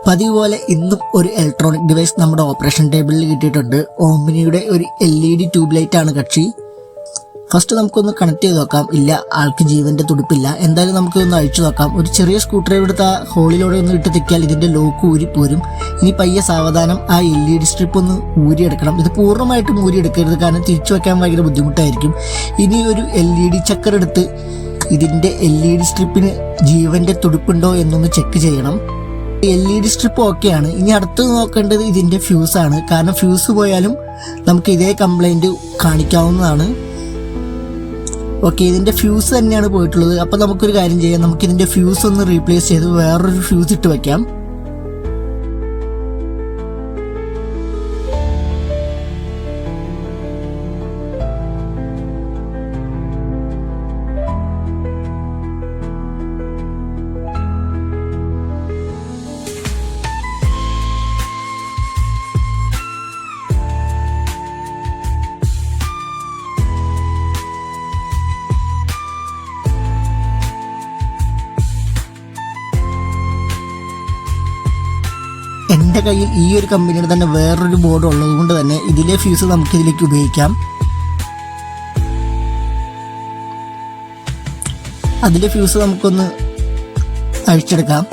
പതിവ് പോലെ ഇന്നും ഒരു ഇലക്ട്രോണിക് ഡിവൈസ് നമ്മുടെ ഓപ്പറേഷൻ ടേബിളിൽ കിട്ടിയിട്ടുണ്ട്. ഓമിനിയുടെ ഒരു LED ട്യൂബ് ലൈറ്റ് ആണ് കക്ഷി. ഫസ്റ്റ് നമുക്കൊന്ന് കണക്ട് ചെയ്ത് നോക്കാം. ഇല്ല, ആൾക്ക് ജീവന്റെ തുടിപ്പില്ല. എന്തായാലും നമുക്കൊന്ന് അഴിച്ചു നോക്കാം. ഒരു ചെറിയ സ്ക്രൂ ഡ്രൈവർ എടുത്ത് ആ ഹോളിലൂടെ ഒന്ന് ഇട്ട് തെറ്റിയാൽ ഇതിന്റെ ലോക്ക് ഊരിപ്പോരും. ഇനി പയ്യെ സാവധാനം ആ LED സ്ട്രിപ്പ് ഒന്ന് ഊരിയെടുക്കണം. ഇത് പൂർണ്ണമായിട്ടും ഊരിയെടുക്കരുത്, കാരണം തിരിച്ചു വെക്കാൻ ഭയങ്കര ബുദ്ധിമുട്ടായിരിക്കും. ഇനി ഒരു LED ചക്കർ എടുത്ത് ഇതിന്റെ LED സ്ട്രിപ്പിന് ജീവന്റെ തുടിപ്പുണ്ടോ എന്നൊന്ന് ചെക്ക് ചെയ്യണം. LED സ്ട്രിപ്പ് ഓക്കെയാണ്. ഇനി അടുത്തത് നോക്കേണ്ടത് ഇതിന്റെ ഫ്യൂസ് ആണ്. കാരണം ഫ്യൂസ് പോയാലും നമുക്ക് ഇതേ കംപ്ലൈന്റ് കാണിക്കാവുന്നതാണ്. ഓക്കെ, ഇതിന്റെ ഫ്യൂസ് തന്നെയാണ് പോയിട്ടുള്ളത്. അപ്പൊ നമുക്കൊരു കാര്യം ചെയ്യാം, നമുക്ക് ഇതിന്റെ ഫ്യൂസ് ഒന്ന് റീപ്ലേസ് ചെയ്ത് വേറൊരു ഫ്യൂസ് ഇട്ട് വെക്കാം. എൻ്റെ കയ്യിൽ ഈ ഒരു കമ്പനിയുടെ തന്നെ വേറൊരു ബോർഡ് ഉള്ളത് കൊണ്ട് തന്നെ ഇതിലെ ഫ്യൂസ് നമുക്ക് ഇതിലേക്ക് ഉപയോഗിക്കാം. അതിലെ ഫ്യൂസ് നമുക്കൊന്ന് അഴിച്ചെടുക്കാം.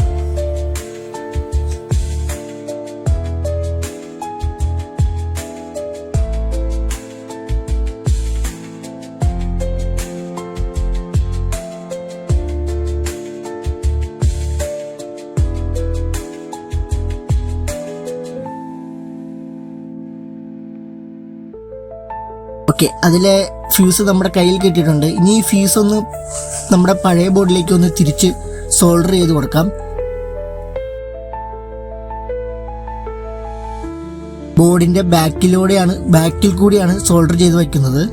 ഓക്കെ, അതിലെ ഫ്യൂസ് നമ്മുടെ കയ്യിൽ കിട്ടിയിട്ടുണ്ട്. ഇനി ഈ ഫ്യൂസ് ഒന്ന് നമ്മുടെ പഴയ ബോർഡിലേക്ക് ഒന്ന് തിരിച്ച് സോൾഡർ ചെയ്ത് കൊടുക്കാം. ബോർഡിന്റെ ബാക്കിൽ കൂടിയാണ് സോൾഡർ ചെയ്ത് വയ്ക്കുന്നത്,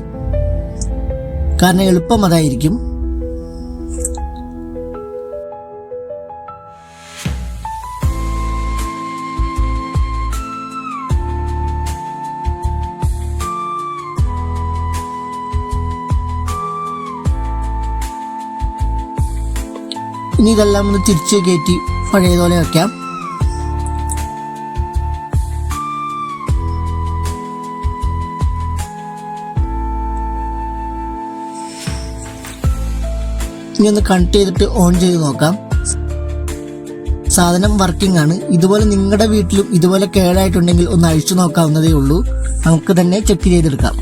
കാരണം എളുപ്പം അതായിരിക്കും. ഇനി ഇതെല്ലാം ഒന്ന് തിരിച്ച് കയറ്റി പഴയതുപോലെ വയ്ക്കാം. ഇനി ഒന്ന് കണക്ട് ചെയ്തിട്ട് ഓൺ ചെയ്ത് നോക്കാം. സാധനം വർക്കിംഗ് ആണ്. ഇതുപോലെ നിങ്ങളുടെ വീട്ടിലും ഇതുപോലെ കേടായിട്ടുണ്ടെങ്കിൽ ഒന്ന് അഴിച്ചു നോക്കാവുന്നതേ ഉള്ളൂ. നമുക്ക് തന്നെ ചെക്ക് ചെയ്തെടുക്കാം.